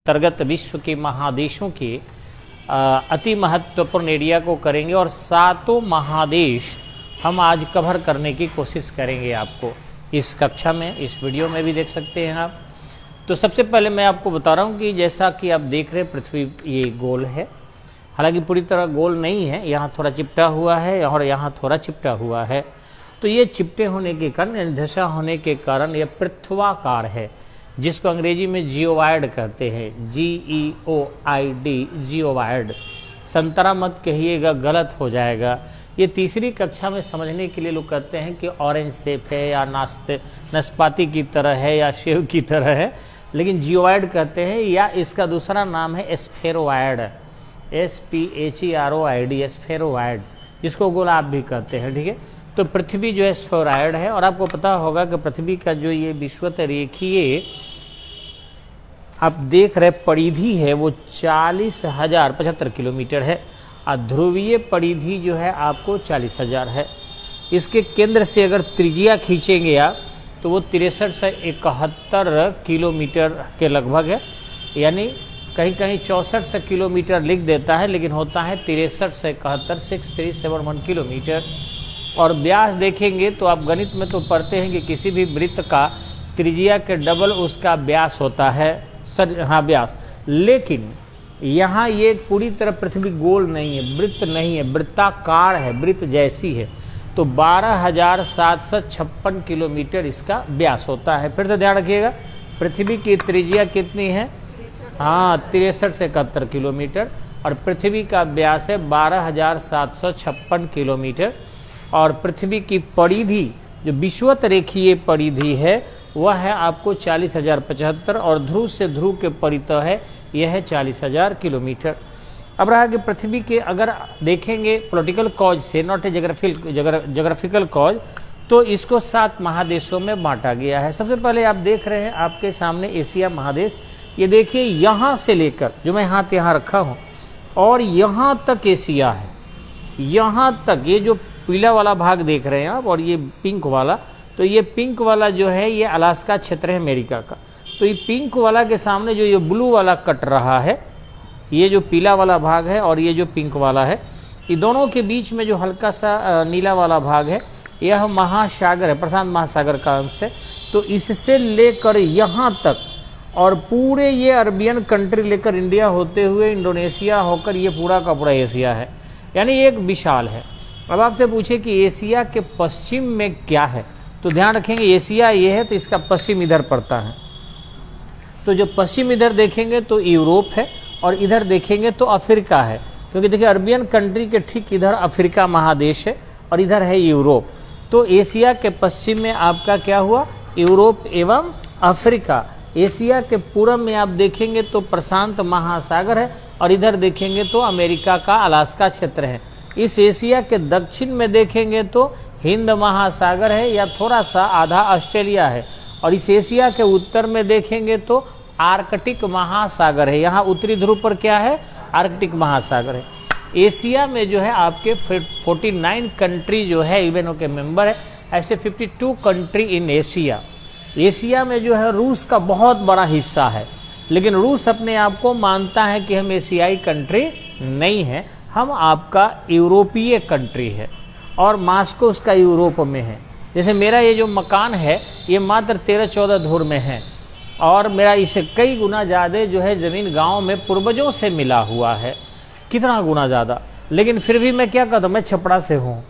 अंतर्गत विश्व के महादेशों के अति महत्वपूर्ण एरिया को करेंगे और सातों महादेश हम आज कवर करने की कोशिश करेंगे। आपको इस कक्षा में, इस वीडियो में भी देख सकते हैं आप। तो सबसे पहले मैं आपको बता रहा हूं कि जैसा कि आप देख रहे हैं पृथ्वी ये गोल है, हालांकि पूरी तरह गोल नहीं है, यहाँ थोड़ा चिपटा हुआ है और यहाँ थोड़ा चिपटा हुआ है। तो ये चिपटे होने के कारण, दशा होने के कारण यह पृथ्वाकार है, जिसको अंग्रेजी में जियोवाइड कहते हैं, GEOID, जियोवाइड। संतरा मत कहिएगा, गलत हो जाएगा। ये तीसरी कक्षा में समझने के लिए लोग कहते हैं कि ऑरेंज शेप है या नाशपाती की तरह है या सेव की तरह है, लेकिन जियोवाइड कहते हैं, या इसका दूसरा नाम है स्फेरोवाइड, SPHEROID, स्फेरोवाइड, जिसको गोलाब भी कहते हैं। ठीक है, तो पृथ्वी जो है स्फेरोइड है। और आपको पता होगा कि पृथ्वी का जो ये विषुवत रेखीय आप देख रहे परिधि है वो 40,075 किलोमीटर है, और ध्रुवीय परिधि जो है आपको 40,000 है। इसके केंद्र से अगर त्रिज्या खींचेंगे आप तो वो 63 से 71 किलोमीटर के लगभग है, यानी कहीं कहीं 64 किलोमीटर लिख देता है, लेकिन होता है 63 से 71, 6371 किलोमीटर। और व्यास देखेंगे तो आप गणित में तो पढ़ते हैं कि किसी भी वृत्त का त्रिज्या के डबल उसका व्यास होता है, हाँ व्यास। लेकिन यहाँ ये पूरी तरह पृथ्वी गोल नहीं है, वृत्त नहीं है, वृत्ताकार है, वृत्त जैसी है। तो 12,756 किलोमीटर इसका व्यास होता है। फिर से ध्यान रखिएगा, पृथ्वी की त्रिज्या कितनी है? हाँ, 63 से 71 किलोमीटर, और पृथ्वी का व्यास है 12,756 किलोमीटर। और पृथ्वी की परिधि जो विषुवत रेखीय परिधि है वह है आपको 40,075, और ध्रुव से ध्रुव के परितः है यह है 40,000 किलोमीटर। अब रहा कि पृथ्वी के अगर देखेंगे पॉलिटिकल कॉज से, नॉट ए जोग्राफिकल कॉज, तो इसको 7 महादेशों में बांटा गया है। सबसे पहले आप देख रहे हैं आपके सामने एशिया महादेश। ये देखिए यहाँ से लेकर, जो मैं हाथ यहाँ रखा हूँ, और यहाँ तक एशिया है, यहाँ तक। ये जो पीला वाला भाग देख रहे हैं आप, और ये पिंक वाला, तो ये पिंक वाला जो है ये अलास्का क्षेत्र है अमेरिका का। तो ये पिंक वाला के सामने जो ये ब्लू वाला कट रहा है, ये जो पीला वाला भाग है और ये जो पिंक वाला है, ये दोनों के बीच में जो हल्का सा नीला वाला भाग है यह महासागर है, प्रशांत महासागर का अंश है। तो इससे लेकर यहाँ तक, और पूरे ये अरबियन कंट्री लेकर इंडिया होते हुए इंडोनेशिया होकर ये पूरा का पूरा एशिया है, यानी एक विशाल है। अब आपसे पूछे कि एशिया के पश्चिम में क्या है, तो ध्यान रखेंगे एशिया ये है तो इसका पश्चिम इधर पड़ता है। तो जो पश्चिम इधर देखेंगे तो यूरोप है, और इधर देखेंगे तो अफ्रीका है, क्योंकि देखिए अरबियन कंट्री के ठीक इधर अफ्रीका महादेश है और इधर है यूरोप। तो एशिया के पश्चिम में आपका क्या हुआ? यूरोप एवं अफ्रीका। एशिया के पूर्व में आप देखेंगे तो प्रशांत महासागर है, और इधर देखेंगे तो अमेरिका का अलास्का क्षेत्र है। इस एशिया के दक्षिण में देखेंगे तो हिंद महासागर है, या थोड़ा सा आधा ऑस्ट्रेलिया है, और इस एशिया के उत्तर में देखेंगे तो आर्कटिक महासागर है। यहाँ उत्तरी ध्रुव पर क्या है? आर्कटिक महासागर है। एशिया में जो है आपके 49 कंट्री जो है यूएनओ के मेंबर है, ऐसे 52 कंट्री इन एशिया। एशिया में जो है रूस का बहुत बड़ा हिस्सा है, लेकिन रूस अपने आप को मानता है कि हम एशियाई कंट्री नहीं है, हम आपका यूरोपीय कंट्री है, और मास्को उसका यूरोप में है। जैसे मेरा ये जो मकान है ये मात्र 13-14 धूर में है, और मेरा इससे कई गुना ज़्यादा जो है ज़मीन गांव में पूर्वजों से मिला हुआ है, कितना गुना ज़्यादा। लेकिन फिर भी मैं क्या कहता हूँ, मैं छपड़ा से हूँ,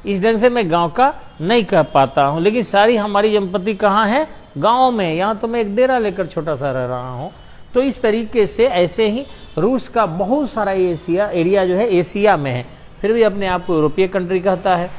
इस ढंग से मैं गांव का नहीं कह पाता हूँ, लेकिन सारी हमारी संपत्ति कहाँ है? गाँव में। यहाँ तो मैं एक डेरा लेकर छोटा सा रह रहा हूँ। तो इस तरीके से ऐसे ही रूस का बहुत सारा एशिया एरिया जो है एशिया में है, फिर भी अपने आप को यूरोपीय कंट्री कहता है।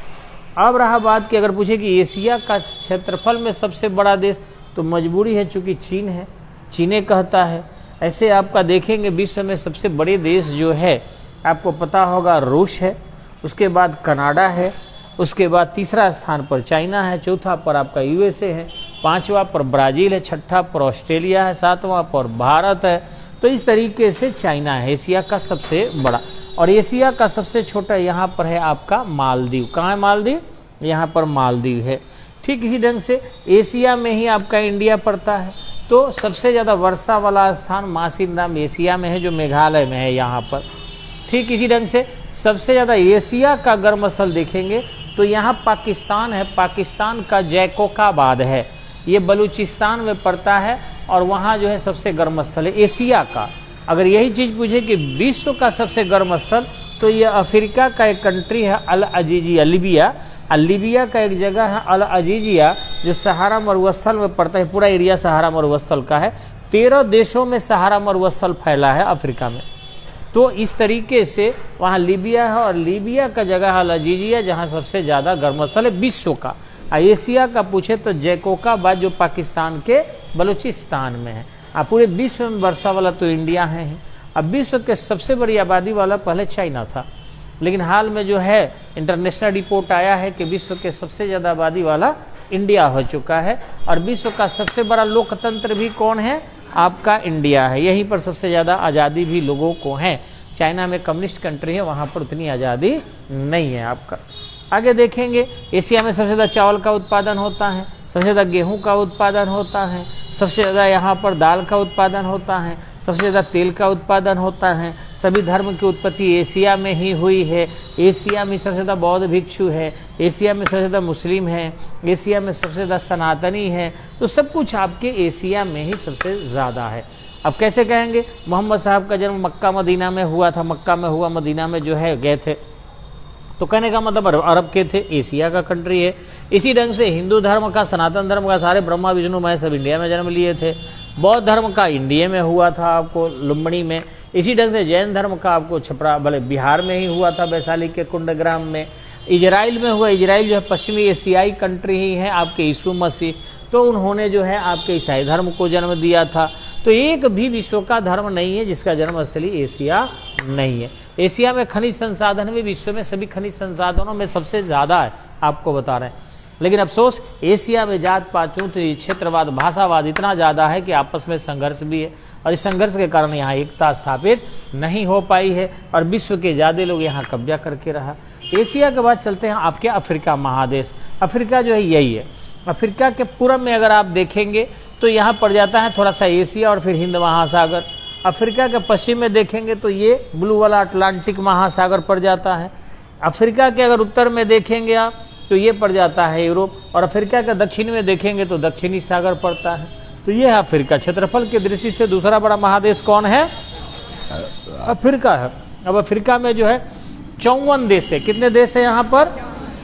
अब रहा बात कि अगर पूछे कि एशिया का क्षेत्रफल में सबसे बड़ा देश, तो मजबूरी है, चूंकि चीन है, चीने कहता है। ऐसे आपका देखेंगे विश्व में सबसे बड़े देश जो है आपको पता होगा रूस है, उसके बाद कनाडा है, उसके बाद तीसरा स्थान पर चाइना है, चौथा पर आपका USA है, पांचवा पर ब्राजील है, छठा पर ऑस्ट्रेलिया है, सातवां पर भारत है। तो इस तरीके से चाइना है एशिया का सबसे बड़ा, और एशिया का सबसे छोटा यहाँ पर है आपका मालदीव। कहाँ है मालदीव? यहाँ पर मालदीव है। ठीक इसी ढंग से एशिया में ही आपका इंडिया पड़ता है, तो सबसे ज़्यादा वर्षा वाला स्थान मासिनराम एशिया में है, जो मेघालय में है यहाँ पर। ठीक इसी ढंग से सबसे ज़्यादा एशिया का गर्म स्थल देखेंगे तो यहाँ पाकिस्तान है। पाकिस्तान का जैकोकाबाद है, ये बलूचिस्तान में पड़ता है और वहाँ जो है सबसे गर्म स्थल है एशिया का। अगर यही चीज़ पूछे कि विश्व का सबसे गर्म स्थल, तो ये अफ्रीका का एक कंट्री है अल अजीजिया, लीबिया। लीबिया का एक जगह है अल अजीजिया, जो सहारा मरुस्थल में पड़ता है। पूरा एरिया सहारा मरुस्थल का है। 13 देशों में सहारा मरुस्थल फैला है अफ्रीका में। तो इस तरीके से वहाँ लीबिया है और लीबिया का जगह है अल अजीजिया, जहाँ सबसे ज़्यादा गर्म स्थल है विश्व का। एशिया का पूछे तो जैकोकाबाद, जो पाकिस्तान के बलूचिस्तान में है। पूरे विश्व में वर्षा वाला तो इंडिया है ही। अब विश्व के सबसे बड़ी आबादी वाला पहले चाइना था, लेकिन हाल में जो है इंटरनेशनल रिपोर्ट आया है कि विश्व के सबसे ज़्यादा आबादी वाला इंडिया हो चुका है। और विश्व का सबसे बड़ा लोकतंत्र भी कौन है? आपका इंडिया है। यहीं पर सबसे ज़्यादा आज़ादी भी लोगों को है। चाइना में कम्युनिस्ट कंट्री है, वहाँ पर उतनी आज़ादी नहीं है आपका। आगे देखेंगे, एशिया में सबसे ज़्यादा चावल का उत्पादन होता है, सबसे ज़्यादा गेहूँ का उत्पादन होता है, सबसे ज़्यादा यहाँ पर दाल का उत्पादन होता है, सबसे ज़्यादा तेल का उत्पादन होता है। सभी धर्म की उत्पत्ति एशिया में ही हुई है। एशिया में सबसे ज़्यादा बौद्ध भिक्षु है, एशिया में सबसे ज़्यादा मुस्लिम है, एशिया में सबसे ज़्यादा सनातनी है। तो सब कुछ आपके एशिया में ही सबसे ज़्यादा है। अब कैसे कहेंगे? मोहम्मद साहब का जन्म मक्का मदीना में हुआ था, मक्का में हुआ, मदीना में जो है गए थे, तो कहने का मतलब अरब के थे, एशिया का कंट्री है। इसी ढंग से हिंदू धर्म का, सनातन धर्म का सारे ब्रह्मा विष्णु महेश सब इंडिया में जन्म लिए थे। बौद्ध धर्म का इंडिया में हुआ था आपको लुम्बिनी में। इसी ढंग से जैन धर्म का आपको छपरा भले बिहार में ही हुआ था, वैशाली के कुंडग्राम में। इजराइल में हुआ, इजराइल जो है पश्चिमी एशियाई कंट्री ही है आपके यीशु मसीह, तो उन्होंने जो है आपके ईसाई धर्म को जन्म दिया था। तो एक भी विश्व का धर्म नहीं है जिसका जन्मस्थली एशिया नहीं है। एशिया में खनिज संसाधन भी विश्व में सभी खनिज संसाधनों में सबसे ज़्यादा है, आपको बता रहे हैं। लेकिन अफसोस एशिया में जात पात, चूंकि क्षेत्रवाद, भाषावाद इतना ज़्यादा है कि आपस में संघर्ष भी है, और इस संघर्ष के कारण यहाँ एकता स्थापित नहीं हो पाई है और विश्व के ज़्यादा लोग यहाँ कब्जा करके रहा। एशिया के बाद चलते हैं आपके अफ्रीका महादेश। अफ्रीका जो है यही है। अफ्रीका के पूरब में अगर आप देखेंगे तो यहाँ पड़ जाता है थोड़ा सा एशिया और फिर हिंद महासागर। अफ्रीका के पश्चिम में देखेंगे तो ये ब्लू वाला अटलांटिक महासागर पड़ जाता है। अफ्रीका के अगर उत्तर में देखेंगे आप तो ये पड़ जाता है यूरोप, और अफ्रीका के दक्षिण में देखेंगे तो दक्षिणी सागर पड़ता है। तो ये है अफ्रीका। क्षेत्रफल की दृष्टि से दूसरा बड़ा महादेश कौन है? अफ्रीका है। अब अफ्रीका में जो है 54 देश है। कितने देश है यहाँ पर?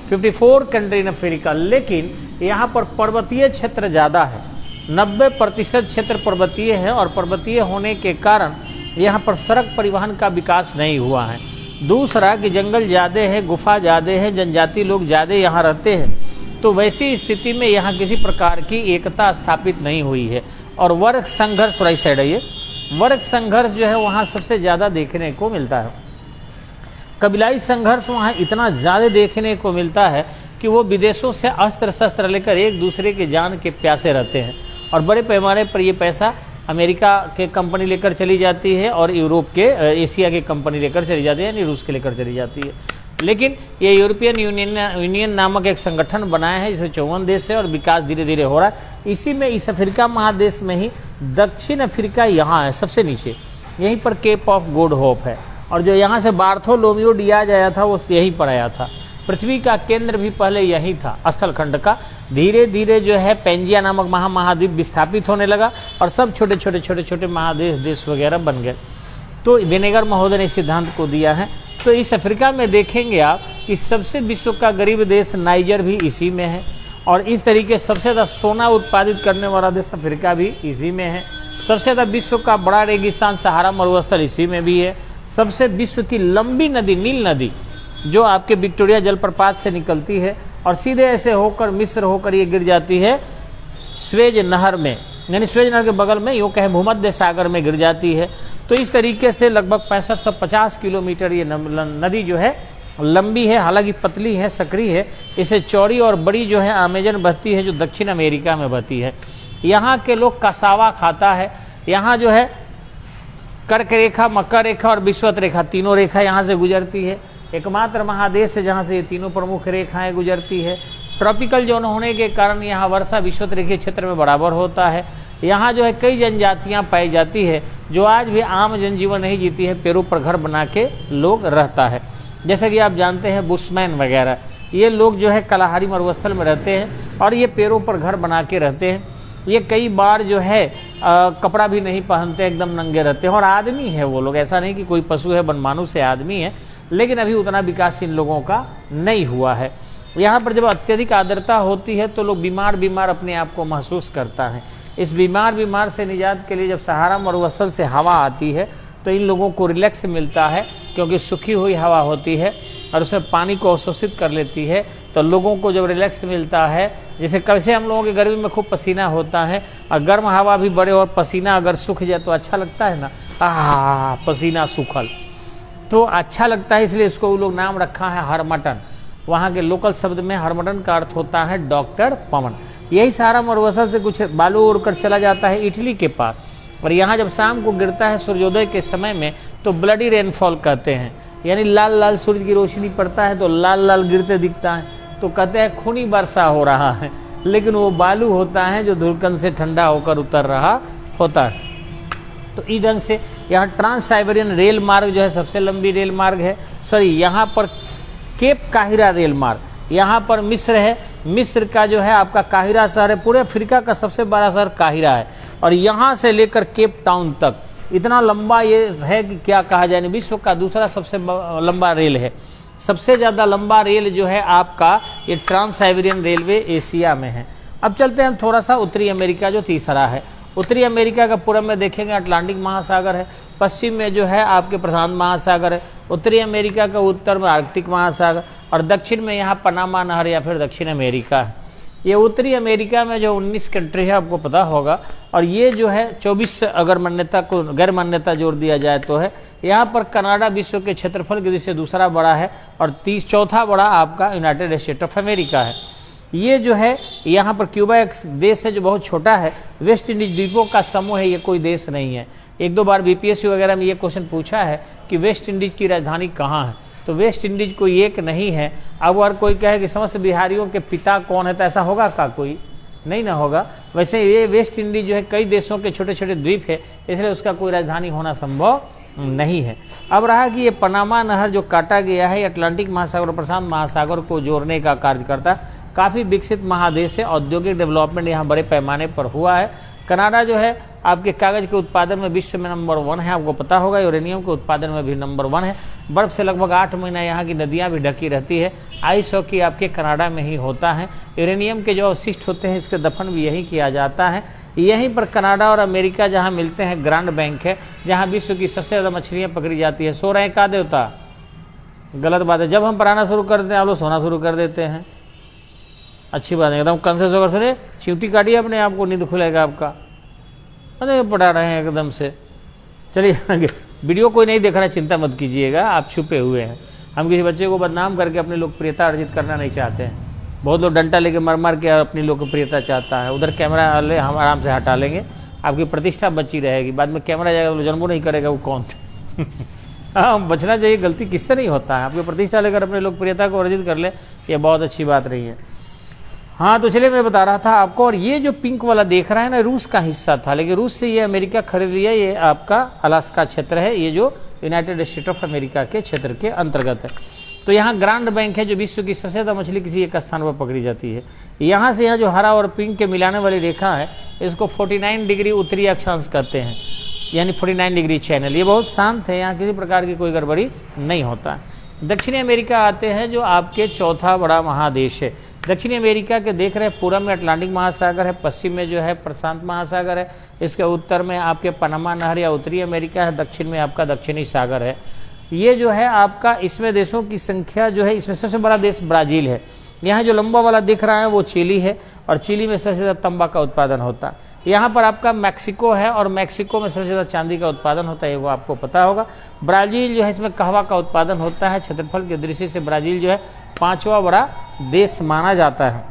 54 कंट्री इन अफ्रीका। लेकिन यहाँ पर पर्वतीय क्षेत्र ज़्यादा है, 90% क्षेत्र पर्वतीय है, और पर्वतीय होने के कारण यहाँ पर सड़क परिवहन का विकास नहीं हुआ है। दूसरा कि जंगल ज़्यादा है, गुफा ज़्यादा है, जनजाति लोग ज़्यादा यहाँ रहते हैं। तो वैसी स्थिति में यहाँ किसी प्रकार की एकता स्थापित नहीं हुई है। और वर्ग संघर्ष, राइट साइड है ये, वर्ग संघर्ष जो है वहाँ सबसे ज़्यादा देखने को मिलता है। कबीलाई संघर्ष वहाँ इतना ज़्यादा देखने को मिलता है कि वो विदेशों से अस्त्र शस्त्र लेकर एक दूसरे के जान के प्यासे रहते हैं, और बड़े पैमाने पर ये पैसा अमेरिका के कंपनी लेकर चली जाती है और यूरोप के, एशिया की कंपनी लेकर चली जाती है, यानी रूस के लेकर चली जाती है। लेकिन ये यूरोपियन यूनियन नामक एक संगठन बनाया है जिसमें 54 देश है और विकास धीरे धीरे हो रहा है। इसी में इस अफ्रीका महादेश में ही दक्षिण अफ्रीका यहाँ है सबसे नीचे, यहीं पर केप ऑफ गुड होप है, और जो यहाँ से बार्थोलोमियो डियाज आया था वो यहीं पर आया था। पृथ्वी का केंद्र भी पहले यही था स्थल खंड का। धीरे धीरे जो है पेंजिया नामक महाद्वीप विस्थापित होने लगा और सब छोटे छोटे छोटे छोटे महादेश देश वगैरह बन गए। तो वेनेगर महोदय ने इस सिद्धांत को दिया है। तो इस अफ्रीका में देखेंगे आप कि सबसे विश्व का गरीब देश नाइजर भी इसी में है, और इस तरीके सबसे ज़्यादा सोना उत्पादित करने वाला देश अफ्रीका भी इसी में है। सबसे ज़्यादा विश्व का बड़ा रेगिस्तान सहारा मरुस्थल इसी में भी है। सबसे विश्व की लंबी नदी नील नदी जो आपके विक्टोरिया जलप्रपात से निकलती है और सीधे ऐसे होकर मिस्र होकर ये गिर जाती है स्वेज नहर में, यानी स्वेज नहर के बगल में यूँ कहें भूमध्य सागर में गिर जाती है। तो इस तरीके से लगभग 6550 किलोमीटर ये नदी जो है लंबी है, हालांकि पतली है, सकरी है। इसे चौड़ी और बड़ी जो है अमेजन बहती है जो दक्षिण अमेरिका में बहती है। यहाँ के लोग कसावा खाता है। यहाँ जो है कर्क रेखा, मकर रेखा और विषुवत रेखा तीनों रेखा यहाँ से गुजरती है। एकमात्र महादेश है जहाँ से ये तीनों प्रमुख रेखाएं गुजरती है। ट्रॉपिकल जोन होने के कारण यहाँ वर्षा विषुवत रेखीय क्षेत्र में बराबर होता है। यहाँ जो है कई जनजातियाँ पाई जाती है जो आज भी आम जनजीवन नहीं जीती है, पेड़ों पर घर बना के लोग रहता है। जैसे कि आप जानते हैं बुशमैन वगैरह, ये लोग जो है कलाहारी मरुस्थल में रहते हैं और ये पेड़ों पर घर बना के रहते हैं। ये कई बार जो है कपड़ा भी नहीं पहनते, एकदम नंगे रहते हैं और आदमी है वो लोग, ऐसा नहीं कि कोई पशु है, बनमानुष है, आदमी है, लेकिन अभी उतना विकास इन लोगों का नहीं हुआ है। यहाँ पर जब अत्यधिक आर्द्रता होती है तो लोग बीमार अपने आप को महसूस करता है। इस बीमार से निजात के लिए जब सहारा मरुस्थल से हवा आती है तो इन लोगों को रिलैक्स मिलता है, क्योंकि सूखी हुई हवा होती है और उसमें पानी को अवशोषित कर लेती है। तो लोगों को जब रिलैक्स मिलता है, जैसे कैसे हम लोगों की गर्मी में खूब पसीना होता है और गर्म हवा भी बढ़े और पसीना अगर सूख जाए तो अच्छा लगता है ना, पसीना सूखल तो अच्छा लगता है, इसलिए इसको वो लोग नाम रखा है हरमटन। वहाँ के लोकल शब्द में हरमटन का अर्थ होता है डॉक्टर पवन। यही सहारा मरुस्थल से कुछ बालू उड़कर चला जाता है इटली के पास, और यहाँ जब शाम को गिरता है सूर्योदय के समय में तो ब्लडी रेनफॉल कहते हैं, यानी लाल लाल सूरज की रोशनी पड़ता है तो लाल लाल गिरते दिखता है, तो कहते हैं खूनी वर्षा हो रहा है, लेकिन वो बालू होता है जो धुलकन से ठंडा होकर उतर रहा होता है। तो इस ढंग से यहाँ ट्रांस साइबेरियन रेल मार्ग जो है सबसे लंबी रेल मार्ग है। सॉरी, यहाँ पर केप काहिरा रेल मार्ग, यहाँ पर मिस्र है, मिस्र का जो है आपका काहिरा शहर है, पूरे अफ्रीका का सबसे बड़ा शहर काहिरा है, और यहाँ से लेकर केप टाउन तक इतना लंबा ये है कि क्या कहा जाए, विश्व का दूसरा सबसे लंबा रेल है। सबसे ज्यादा लंबा रेल जो है आपका ये ट्रांस साइबेरियन रेलवे एशिया में है। अब चलते हैं हम थोड़ा सा उत्तरी अमेरिका जो तीसरा है। उत्तरी अमेरिका का पूर्व में देखेंगे अटलांटिक महासागर है, पश्चिम में जो है आपके प्रशांत महासागर है, उत्तरी अमेरिका का उत्तर में आर्कटिक महासागर, और दक्षिण में यहाँ पनामा नहर या फिर दक्षिण अमेरिका है। ये उत्तरी अमेरिका में जो 19 कंट्री है आपको पता होगा, और ये जो है 24 अगर मान्यता को गैर मान्यता जोड़ दिया जाए तो है। यहाँ पर कनाडा विश्व के क्षेत्रफल की दृष्टि से दूसरा बड़ा है और चौथा बड़ा आपका यूनाइटेड स्टेट ऑफ अमेरिका है। ये जो है यहाँ पर क्यूबा एक देश है जो बहुत छोटा है, वेस्ट इंडीज द्वीपों का समूह है, ये कोई देश नहीं है। एक दो बार बीपीएससी वगैरह में ये क्वेश्चन पूछा है कि वेस्ट इंडीज की राजधानी कहाँ है, तो वेस्ट इंडीज कोई एक नहीं है। अब अगर कोई कहे कि समस्त बिहारियों के पिता कौन है तो ऐसा होगा का, कोई नहीं ना होगा। वैसे ये वेस्ट इंडीज जो है कई देशों के छोटे छोटे द्वीप है, इसलिए उसका कोई राजधानी होना संभव नहीं है। अब रहा कि ये पनामा नहर जो काटा गया है, अटलांटिक महासागर और प्रशांत महासागर को जोड़ने का कार्य करता है। काफी विकसित महादेश है, औद्योगिक डेवलपमेंट यहाँ बड़े पैमाने पर हुआ है। कनाडा जो है आपके कागज के उत्पादन में विश्व में नंबर 1 है, आपको पता होगा। यूरेनियम के उत्पादन में भी नंबर 1 है। बर्फ से लगभग 8 महीना यहाँ की नदियाँ भी ढकी रहती है। आइस हॉकी आपके कनाडा में ही होता है। यूरेनियम के जो अवशिष्ट होते हैं इसके दफन भी यही किया जाता है। यहीं पर कनाडा और अमेरिका जहाँ मिलते हैं ग्रांड बैंक है, जहाँ विश्व की सबसे ज्यादा मछलियाँ पकड़ी जाती है। सो रहे हैं का देवता, गलत बात है। जब हम पढ़ाना शुरू कर देते हैं आप लोग सोना शुरू कर देते हैं। अच्छी बात है, एकदम कंसेस होकर सुने, चिमटी काटिए अपने आप को, नींद खुलेगा आपका। अरे पढ़ा रहे हैं एकदम से। चलिए वीडियो कोई नहीं देख रहा है, चिंता मत कीजिएगा, आप छुपे हुए हैं। हम किसी बच्चे को बदनाम करके अपनी लोकप्रियता अर्जित करना नहीं चाहते हैं। बहुत लोग डंडा लेके मर के अपनी लोकप्रियता चाहता है। उधर कैमरा वाले हम आराम से हटा लेंगे, आपकी प्रतिष्ठा बची रहेगी। बाद में कैमरा जाएगा तो जन्मो नहीं करेगा वो कौन। हाँ, बचना चाहिए, गलती किससे नहीं होता है। आपकी प्रतिष्ठा लेकर अपनी लोकप्रियता को अर्जित कर ले, ये बहुत अच्छी बात रही है। हाँ, तो चलिए मैं बता रहा था आपको, और ये जो पिंक वाला देख रहा है ना, रूस का हिस्सा था, लेकिन रूस से ये अमेरिका खरीद लिया। ये आपका अलास्का क्षेत्र है, ये जो यूनाइटेड स्टेट ऑफ अमेरिका के क्षेत्र के अंतर्गत है। तो यहाँ ग्रांड बैंक है जो विश्व की सबसे ज्यादा मछली किसी एक स्थान पर पकड़ी जाती है। यहाँ से यहाँ जो हरा और पिंक के मिलाने वाली रेखा है, इसको 49 डिग्री उत्तरी अक्षांश कहते हैं, यानी 49 डिग्री चैनल। ये बहुत शांत है, यहाँ किसी प्रकार की कोई गड़बड़ी नहीं होता है। दक्षिणी अमेरिका आते हैं जो आपके चौथा बड़ा महादेश है। दक्षिणी अमेरिका के देख रहे हैं, पूर्व में अटलांटिक महासागर है, पश्चिम में जो है प्रशांत महासागर है, इसके उत्तर में आपके पनामा नहर या उत्तरी अमेरिका है, दक्षिण में आपका दक्षिणी सागर है। ये जो है आपका, इसमें देशों की संख्या जो है, इसमें सबसे बड़ा देश ब्राजील है। यहाँ जो लंबा वाला दिख रहा है वो चिली है, और चिली में सबसे ज्यादा तंबाकू का उत्पादन होता है। यहाँ पर आपका मैक्सिको है, और मैक्सिको में सबसे ज्यादा चांदी का उत्पादन होता है, वो आपको पता होगा। ब्राजील जो है, इसमें कहवा का उत्पादन होता है। क्षेत्रफल की दृष्टि से ब्राजील जो है 5वां बड़ा देश माना जाता है।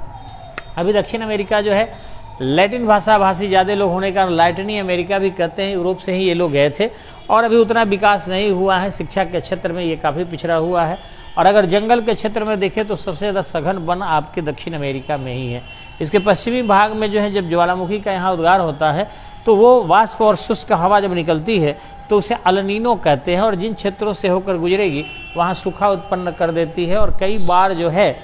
अभी दक्षिण अमेरिका जो है, लैटिन भाषा भाषी ज्यादा लोग होने का लैटिनी अमेरिका भी कहते हैं। यूरोप से ही ये लोग गए थे, और अभी उतना विकास नहीं हुआ है। शिक्षा के क्षेत्र में ये काफी पिछड़ा हुआ है, और अगर जंगल के क्षेत्र में देखें तो सबसे ज़्यादा सघन वन आपके दक्षिण अमेरिका में ही है। इसके पश्चिमी भाग में जो है जब ज्वालामुखी का यहाँ उद्गार होता है तो वो वाष्प और शुष्क हवा जब निकलती है तो उसे अल-नीनो कहते हैं, और जिन क्षेत्रों से होकर गुजरेगी वहाँ सूखा उत्पन्न कर देती है, और कई बार जो है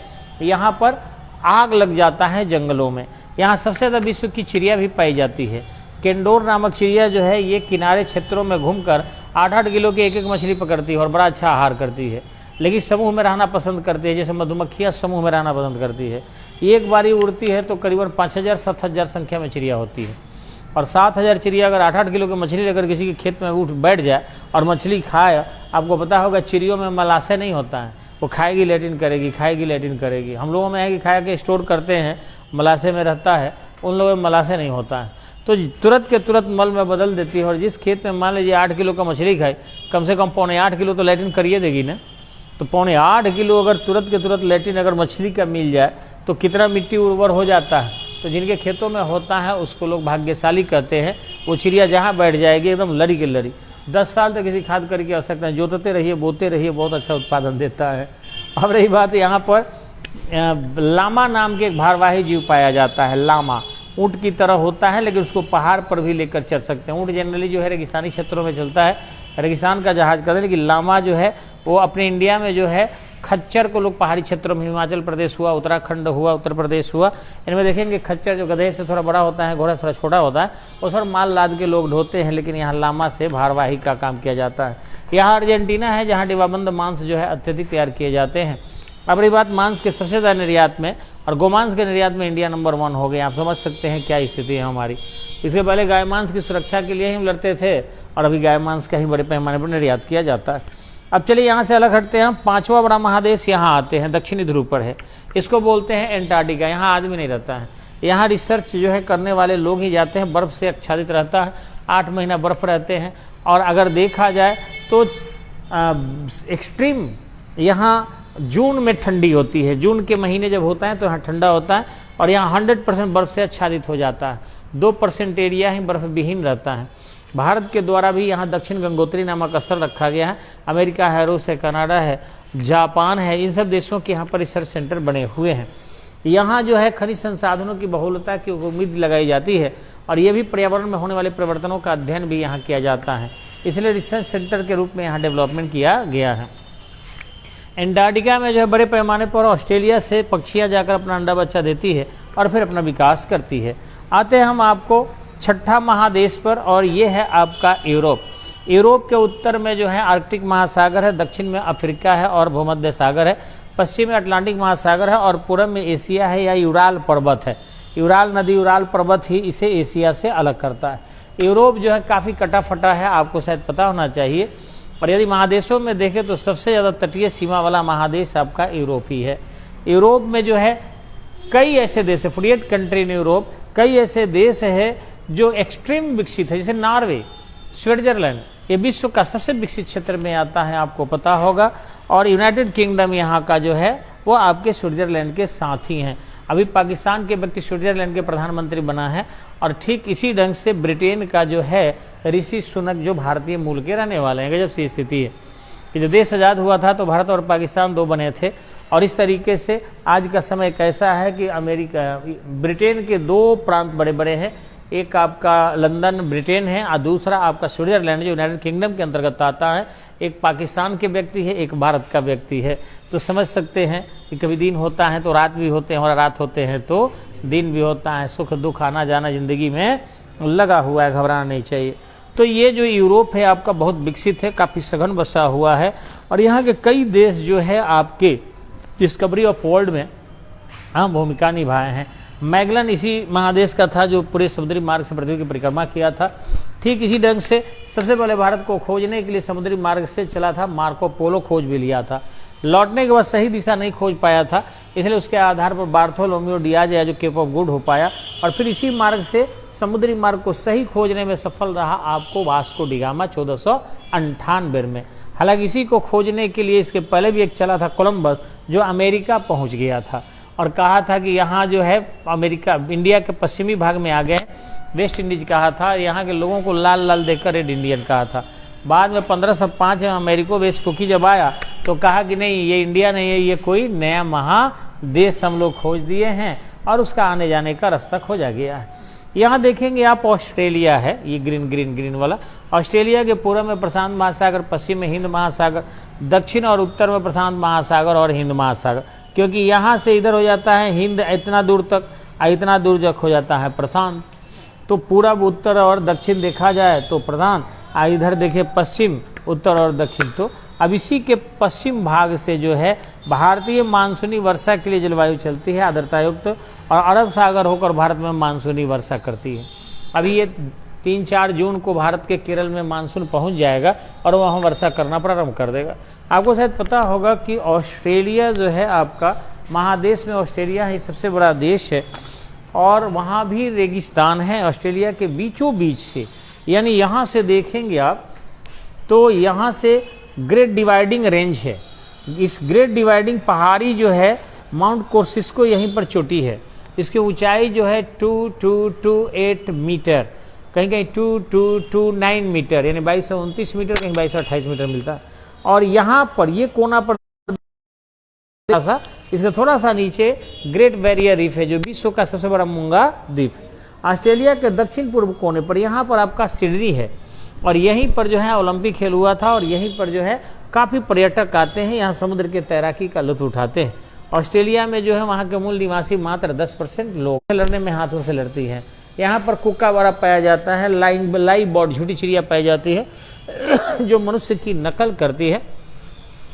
यहाँ पर आग लग जाता है जंगलों में। यहाँ सबसे ज़्यादा विश्व की चिड़िया भी पाई जाती है। केंडोर नामक चिड़िया जो है ये किनारे क्षेत्रों में घूमकर 8-8 किलो की एक मछली पकड़ती है और बड़ा अच्छा आहार करती है, लेकिन समूह में रहना पसंद करती है, जैसे मधुमक्खियाँ समूह में रहना पसंद करती है। एक बारी उड़ती है तो करीबन 5000-7000 संख्या में चिड़िया होती है, और 7000 चिड़िया अगर 8-8 किलो की मछली लेकर किसी के खेत में उठ बैठ जाए और मछली खाए, आपको पता होगा चिड़ियों में मलाशय नहीं होता है, वो खाएगी लेटिन करेगी, खाएगी लेटिन करेगी। हम लोगों में है कि खा के स्टोर करते हैं, मलाशय में रहता है, उन लोगों में मलाशय नहीं होता है, तो तुरंत के तुरंत मल में बदल देती है। और जिस खेत में मान लीजिए 8 किलो का मछली खाए, कम से कम 7.25 किलो तो लेटिन करिए देगी ना। तो 7.25 किलो अगर तुरंत के तुरंत लेटिन अगर मछली का मिल जाए तो कितना मिट्टी उर्वर हो जाता है। तो जिनके खेतों में होता है उसको लोग भाग्यशाली कहते हैं। वो चिड़िया जहाँ बैठ जाएगी एकदम लड़ी के लड़ी, 10 साल तक किसी खाद करने की आवश्यकता नहीं, जोतते रहिए, बोते रहिए, बहुत अच्छा उत्पादन देता है। अब रही बात यहाँ पर लामा नाम के एक भारवाही जीव पाया जाता है। लामा ऊँट की तरह होता है, लेकिन उसको पहाड़ पर भी लेकर चल सकते हैं। ऊँट जनरली जो है रेगिस्तानी क्षेत्रों में चलता है, रेगिस्तान का जहाज करते हैं, लेकिन लामा जो है वो अपने इंडिया में जो है खच्चर को लोग पहाड़ी क्षेत्रों में, हिमाचल प्रदेश हुआ, उत्तराखंड हुआ, उत्तर प्रदेश हुआ, इनमें देखेंगे खच्चर जो गधे से थोड़ा बड़ा होता है, घोड़ा थोड़ा छोटा होता है, उस पर माल लाद के लोग ढोते हैं, लेकिन यहाँ लामा से भारवाही का काम किया जाता है। यहाँ अर्जेंटीना है जहाँ डिब्बाबंद मांस जो है अत्यधिक तैयार किए जाते हैं। अब रही बात मांस के सबसे ज़्यादा निर्यात में, और गोमांस के निर्यात में इंडिया नंबर 1 हो गए। आप समझ सकते हैं क्या स्थिति है हमारी। इसके पहले गाय मांस की सुरक्षा के लिए हम लड़ते थे, और अभी गाय मांस का ही बड़े पैमाने पर निर्यात किया जाता है। अब चलिए यहाँ से अलग हटते हैं। 5वां बड़ा महादेश यहाँ आते हैं, दक्षिणी ध्रुव पर है, इसको बोलते हैं एंटार्क्टिका। यहाँ आदमी नहीं रहता है, यहाँ रिसर्च जो है करने वाले लोग ही जाते हैं। बर्फ से आच्छादित रहता है, 8 महीना बर्फ रहते हैं, और अगर देखा जाए तो एक्सट्रीम यहाँ जून में ठंडी होती है। जून के महीने जब होता है तो यहाँ ठंडा होता है, और यहाँ 100% बर्फ से आच्छादित हो जाता है। 2% एरिया ही बर्फ विहीन रहता है। भारत के द्वारा भी यहाँ दक्षिण गंगोत्री नामक स्थल रखा गया है। अमेरिका है, रूस है, कनाडा है, जापान है, इन सब देशों के यहाँ पर रिसर्च सेंटर बने हुए हैं। यहाँ जो है खनिज संसाधनों की बहुलता की उम्मीद लगाई जाती है, और ये भी पर्यावरण में होने वाले परिवर्तनों का अध्ययन भी यहाँ किया जाता है, इसलिए रिसर्च सेंटर के रूप में यहाँ डेवलपमेंट किया गया है। एंटार्क्टिका में जो है बड़े पैमाने पर ऑस्ट्रेलिया से पक्षियाँ जाकर अपना अंडा बच्चा देती है और फिर अपना विकास करती है। आते हैं हम आपको 6ठा महादेश पर, और ये है आपका यूरोप। यूरोप के उत्तर में जो है आर्कटिक महासागर है, दक्षिण में अफ्रीका है और भूमध्य सागर है, पश्चिम में अटलांटिक महासागर है, और पूर्व में एशिया है या यूराल पर्वत है। यूराल नदी, यूराल पर्वत ही इसे एशिया से अलग करता है। यूरोप जो है काफ़ी कटा फटा है, आपको शायद पता होना चाहिए। और यदि महादेशों में देखें तो सबसे ज़्यादा तटीय सीमा वाला महादेश आपका यूरोप ही है। यूरोप में जो है कई ऐसे देश है, 48 कंट्री इन यूरोप, कई ऐसे देश है जो एक्सट्रीम विकसित है, जैसे नॉर्वे, स्विट्जरलैंड, ये विश्व का सबसे विकसित क्षेत्र में आता है, आपको पता होगा। और यूनाइटेड किंगडम यहाँ का जो है वो आपके स्विट्जरलैंड के साथ ही हैं। अभी पाकिस्तान के व्यक्ति स्विट्जरलैंड के प्रधानमंत्री बना है, और ठीक इसी ढंग से ब्रिटेन का जो है ऋषि सुनक जो भारतीय मूल के रहने वाले हैं। गजब सी स्थिति है कि जब देश आज़ाद हुआ था तो भारत और पाकिस्तान 2 बने थे, और इस तरीके से आज का समय कैसा है कि ब्रिटेन के 2 प्रांत बड़े बड़े हैं। एक आपका लंदन ब्रिटेन है, और दूसरा आपका स्विट्जरलैंड जो यूनाइटेड किंगडम के अंतर्गत आता है। एक पाकिस्तान के व्यक्ति है, एक भारत का व्यक्ति है। तो समझ सकते हैं कि कभी दिन होता है तो रात भी होते हैं, और रात होते हैं तो दिन भी होता है। सुख दुख आना जाना जिंदगी में लगा हुआ है, घबराना नहीं चाहिए। तो ये जो यूरोप है आपका बहुत विकसित है, काफ़ी सघन बसा हुआ है, और यहाँ के कई देश जो है आपके डिस्कवरी ऑफ वर्ल्ड में अहम भूमिका निभाए हैं। मैगलन इसी महादेश का था जो पूरे समुद्री मार्ग से पृथ्वी की परिक्रमा किया था। ठीक इसी ढंग से सबसे पहले भारत को खोजने के लिए समुद्री मार्ग से चला था मार्को पोलो, खोज भी लिया था। लौटने के बाद सही दिशा नहीं खोज पाया था, इसलिए उसके आधार पर बार्थोलोम्यू डियाज या जो केप ऑफ गुड हो पाया, और फिर इसी मार्ग से समुद्री मार्ग को सही खोजने में सफल रहा आपको वास्को डी गामा 1498 में। हालांकि इसी को खोजने के लिए इसके पहले भी एक चला था कोलंबस, जो अमेरिका पहुंच गया था और कहा था कि यहाँ जो है अमेरिका इंडिया के पश्चिमी भाग में आ गए, वेस्ट इंडीज कहा था। यहाँ के लोगों को लाल लाल देखकर रेड इंडियन कहा था। बाद में 1505 में अमेरिको वेस्पुकी जब आया तो कहा कि नहीं, ये इंडिया नहीं है, ये कोई नया महादेश हम लोग खोज दिए हैं और उसका आने जाने का रास्ता खोजा गया है। यहाँ देखेंगे आप ऑस्ट्रेलिया है, ये ग्रीन ग्रीन ग्रीन वाला। ऑस्ट्रेलिया के पूर्व में प्रशांत महासागर, पश्चिम में हिंद महासागर, दक्षिण और उत्तर में प्रशांत महासागर और हिंद महासागर। क्योंकि यहाँ से इधर हो जाता है हिंद इतना दूर तक, इतना दूर जब हो जाता है प्रशांत। तो पूरब, उत्तर और दक्षिण देखा जाए तो प्रशांत, इधर देखिए पश्चिम, उत्तर और दक्षिण। तो अब इसी के पश्चिम भाग से जो है भारतीय मानसूनी वर्षा के लिए जलवायु चलती है आर्द्रता युक्त, और अरब सागर होकर भारत में मानसूनी वर्षा करती है। अभी ये 3-4 जून को भारत के केरल में मानसून पहुंच जाएगा और वहां वर्षा करना प्रारंभ कर देगा। आपको शायद पता होगा कि ऑस्ट्रेलिया जो है आपका महादेश में ऑस्ट्रेलिया ही सबसे बड़ा देश है, और वहां भी रेगिस्तान है ऑस्ट्रेलिया के बीचों बीच से। यानी यहां से देखेंगे आप तो यहां से ग्रेट डिवाइडिंग रेंज है। इस ग्रेट डिवाइडिंग पहाड़ी जो है माउंट कोसिस्को यहीं पर चोटी है। इसकी ऊंचाई जो है 2228 मीटर, कहीं कहीं 2229 मीटर, यानी 2229 मीटर, कहीं 2228 मीटर मिलता है। और यहाँ पर ये कोना पर इसका थोड़ा सा नीचे ग्रेट बैरियर रीफ है, जो विश्व का सबसे बड़ा मूंगा द्वीप है। ऑस्ट्रेलिया के दक्षिण पूर्व कोने पर यहाँ पर आपका सिडनी है, और यहीं पर जो है ओलंपिक खेल हुआ था, और यहीं पर जो है काफी पर्यटक आते हैं, यहाँ समुद्र के तैराकी का लुत्फ उठाते हैं। ऑस्ट्रेलिया में जो है वहाँ के मूल निवासी मात्र 10% लोग लड़ने में हाथों से लड़ती हैं। यहाँ पर कुक्कावारा पाया जाता है, लाइव बर्ड, झूठी चिड़िया पाई जाती है जो मनुष्य की नकल करती है।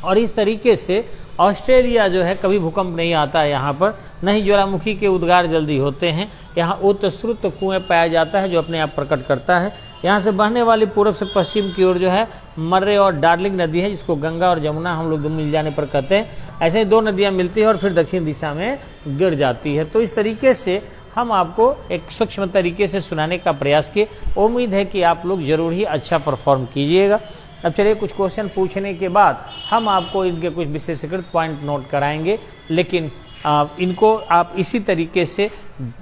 और इस तरीके से ऑस्ट्रेलिया जो है कभी भूकंप नहीं आता है यहाँ पर, नहीं ज्वालामुखी के उद्गार जल्दी होते हैं। यहाँ उत्स्रुत कुएं पाया जाता है जो अपने आप प्रकट करता है। यहाँ से बहने वाली पूर्व से पश्चिम की ओर जो है मर्रे और डार्लिंग नदी है, जिसको गंगा और जमुना हम लोग मिल जाने पर कहते हैं। ऐसे ही 2 नदियाँ मिलती है और फिर दक्षिण दिशा में गिर जाती है। तो इस तरीके से हम आपको एक सूक्ष्म तरीके से सुनाने का प्रयास किए। उम्मीद है कि आप लोग जरूर ही अच्छा परफॉर्म कीजिएगा। अब चलिए कुछ क्वेश्चन पूछने के बाद हम आपको इनके कुछ विशेषीकृत पॉइंट नोट कराएंगे, लेकिन इनको आप इसी तरीके से,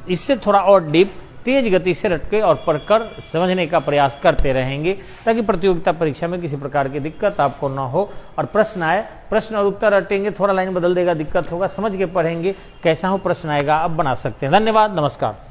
इससे थोड़ा और डीप, तेज गति से रटके और पढ़कर समझने का प्रयास करते रहेंगे, ताकि प्रतियोगिता परीक्षा में किसी प्रकार की दिक्कत आपको ना हो। और प्रश्न आए, प्रश्न और उत्तर रटेंगे, थोड़ा लाइन बदल देगा, दिक्कत होगा, समझ के पढ़ेंगे, कैसा हो प्रश्न आएगा आप बना सकते हैं। धन्यवाद, नमस्कार।